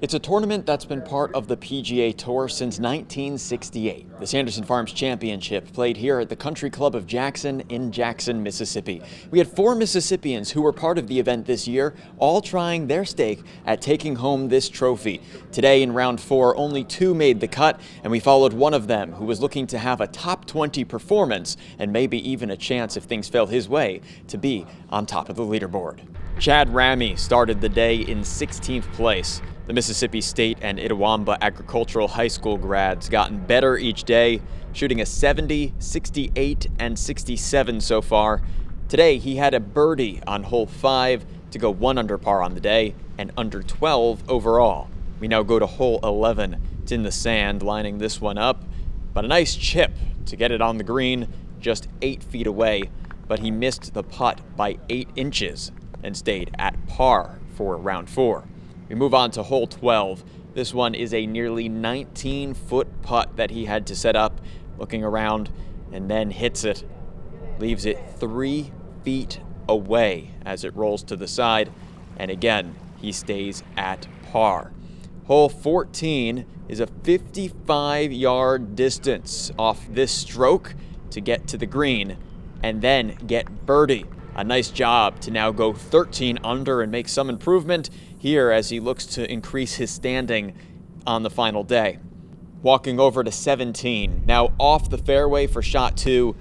It's a tournament that's been part of the PGA Tour since 1968. The Sanderson Farms Championship played here at the Country Club of Jackson in Jackson, Mississippi. We had 4 Mississippians who were part of the event this year, all trying their stake at taking home this trophy. Today in round 4, only 2 made the cut, and we followed one of them who was looking to have a top 20 performance and maybe even a chance, if things fell his way, to be on top of the leaderboard. Chad Ramey started the day in 16th place. The Mississippi State and Itawamba Agricultural High School grads gotten better each day, shooting a 70, 68, and 67 so far. Today he had a birdie on hole 5 to go 1 under par on the day and under 12 overall. We now go to hole 11. It's in the sand, lining this one up, but a nice chip to get it on the green, just 8 feet away, but he missed the putt by 8 inches and stayed at par for round 4. We move on to hole 12. This one is a nearly 19-foot putt that he had to set up, looking around, and then hits it. Leaves it 3 feet away as it rolls to the side, and again, he stays at par. Hole 14 is a 55-yard distance off this stroke to get to the green, and then get birdie. A nice job to now go 13 under and make some improvement here as he looks to increase his standing on the final day. Walking over to 17, now off the fairway for shot 2,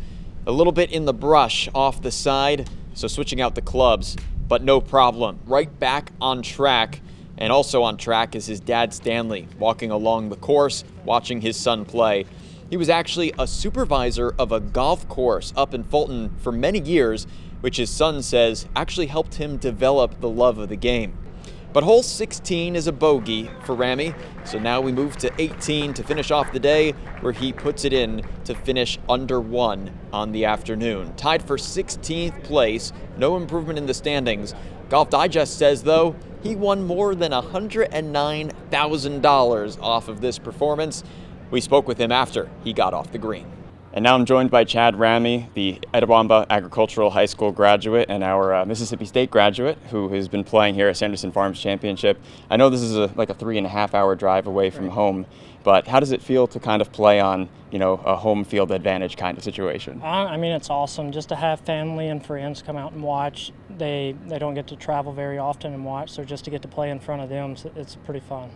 a little bit in the brush off the side, so switching out the clubs, but no problem. Right back on track, and also on track is his dad Stanley, walking along the course, watching his son play. He was actually a supervisor of a golf course up in Fulton for many years, which his son says actually helped him develop the love of the game. But hole 16 is a bogey for Ramey, so now we move to 18 to finish off the day, where he puts it in to finish under 1 on the afternoon. Tied for 16th place, no improvement in the standings. Golf Digest says, though, he won more than $109,000 off of this performance. We spoke with him after he got off the green. And now I'm joined by Chad Ramey, the Itawamba Agricultural High School graduate and our Mississippi State graduate who has been playing here at Sanderson Farms Championship. I know this is like a 3.5-hour drive away from home, but how does it feel to kind of play on, a home field advantage kind of situation? I mean, it's awesome just to have family and friends come out and watch. They don't get to travel very often and watch, so just to get to play in front of them, it's pretty fun.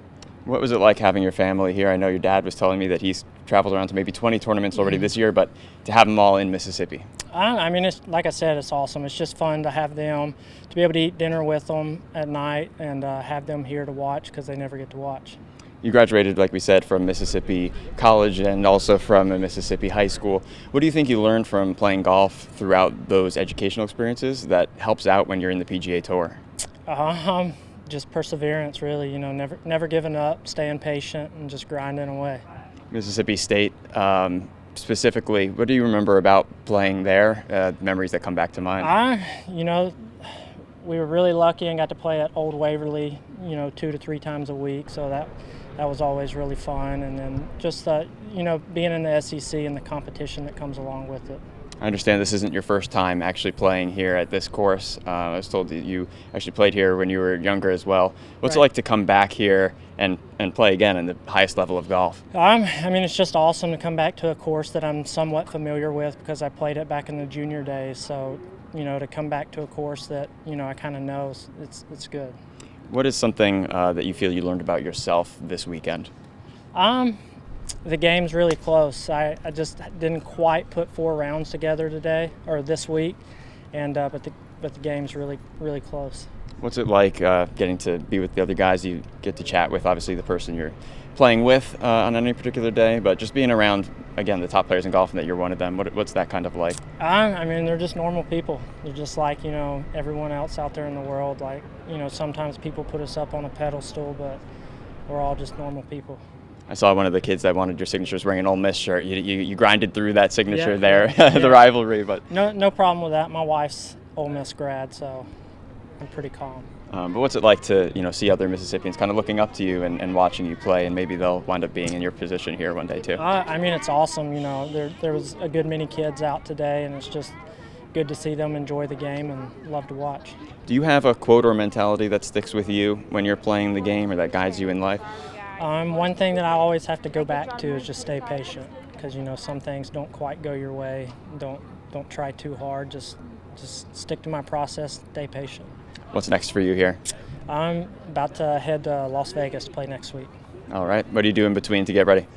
What was it like having your family here? I know your dad was telling me that he's traveled around to maybe 20 tournaments already this year, but to have them all in Mississippi. I mean, it's like I said, it's awesome. It's just fun to have them, to be able to eat dinner with them at night and have them here to watch because they never get to watch. You graduated, like we said, from Mississippi College and also from a Mississippi high school. What do you think you learned from playing golf throughout those educational experiences that helps out when you're in the PGA Tour? Just perseverance, really, never giving up, staying patient, and just grinding away. Mississippi State, specifically, what do you remember about playing there, memories that come back to mind? We were really lucky and got to play at Old Waverly, 2 to 3 times a week, so that was always really fun. And then just, being in the SEC and the competition that comes along with it. I understand this isn't your first time actually playing here at this course. I was told that you actually played here when you were younger as well. What's it like to come back here and play again in the highest level of golf? It's just awesome to come back to a course that I'm somewhat familiar with because I played it back in the junior days. So, to come back to a course that, I kind of know, it's good. What is something that you feel you learned about yourself this weekend? The game's really close. I just didn't quite put 4 rounds together today or this week, and but the game's really, really close. What's it like getting to be with the other guys you get to chat with? Obviously, the person you're playing with on any particular day, but just being around, again, the top players in golf and that you're one of them. What's that kind of like? They're just normal people. They're just like everyone else out there in the world. Like sometimes people put us up on a pedestal, but we're all just normal people. I saw one of the kids that wanted your signatures wearing an Ole Miss shirt. You grinded through that signature there, the rivalry. But no problem with that. My wife's Ole Miss grad, so I'm pretty calm. But what's it like to see other Mississippians kind of looking up to you and watching you play, and maybe they'll wind up being in your position here one day too? It's awesome. There was a good many kids out today, and it's just good to see them enjoy the game and love to watch. Do you have a quote or mentality that sticks with you when you're playing the game or that guides you in life? One thing that I always have to go back to is just stay patient, because some things don't quite go your way. Don't try too hard. Just stick to my process. Stay patient. What's next for you here? I'm about to head to Las Vegas to play next week. All right. What do you do in between to get ready?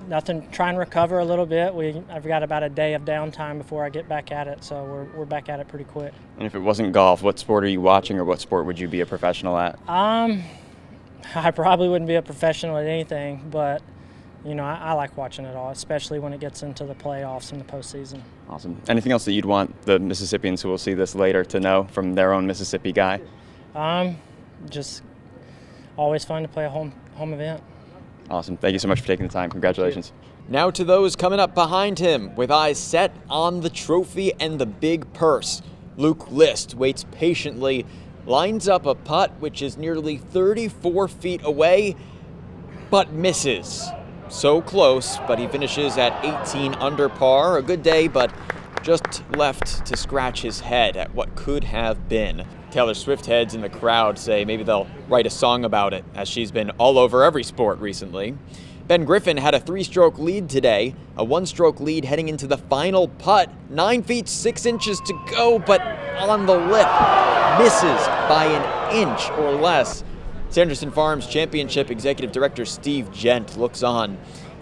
Nothing. Try and recover a little bit. I've got about a day of downtime before I get back at it, so we're back at it pretty quick. And if it wasn't golf, what sport are you watching, or what sport would you be a professional at? I probably wouldn't be a professional at anything, but I like watching it all, especially when it gets into the playoffs and the postseason. Awesome. Anything else that you'd want the Mississippians who will see this later to know from their own Mississippi guy? Just always fun to play a home event. Awesome. Thank you so much for taking the time. Congratulations. Now to those coming up behind him, with eyes set on the trophy and the big purse. Luke List waits patiently, lines up a putt which is nearly 34 feet away, but misses. So close, but he finishes at 18 under par. A good day, but just left to scratch his head at what could have been. Taylor Swift heads in the crowd say maybe they'll write a song about it, as she's been all over every sport recently. Ben Griffin had a 3-stroke lead today, a 1-stroke lead heading into the final putt. 9 feet 6 inches to go, but on the lip. Misses by an inch or less. Sanderson Farms Championship Executive Director Steve Gent looks on,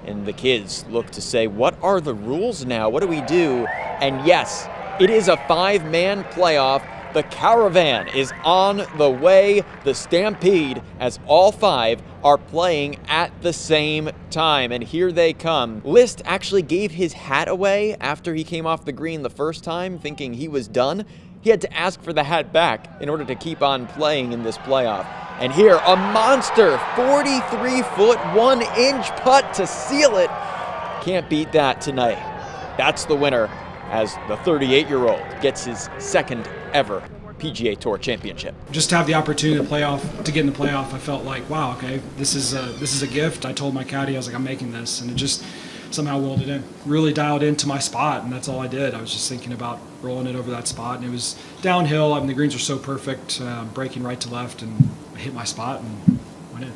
and the kids look to say, what are the rules now? What do we do? And yes, it is a 5-man playoff. The Caravan is on the way. The Stampede, as all 5 are playing at the same time. And here they come. List actually gave his hat away after he came off the green the first time, thinking he was done. He had to ask for the hat back in order to keep on playing in this playoff. And here, a monster 43-foot, 1-inch putt to seal it. Can't beat that tonight. That's the winner, as the 38-year-old gets his second ever PGA Tour championship. Just to have the opportunity to get in the playoff, I felt like, wow, okay, this is a gift. I told my caddy, I was like, I'm making this, and it just somehow willed it in. Really dialed into my spot, and that's all I did. I was just thinking about rolling it over that spot, and it was downhill. I mean, the greens are so perfect, breaking right to left, and I hit my spot and went in.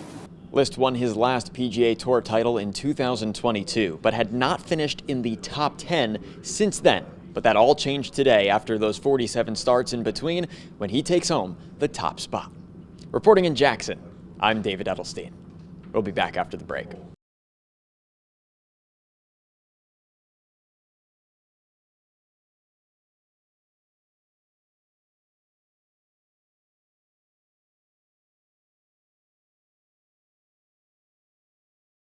List won his last PGA Tour title in 2022, but had not finished in the top 10 since then. But that all changed today after those 47 starts in between, when he takes home the top spot. Reporting in Jackson, I'm David Edelstein. We'll be back after the break.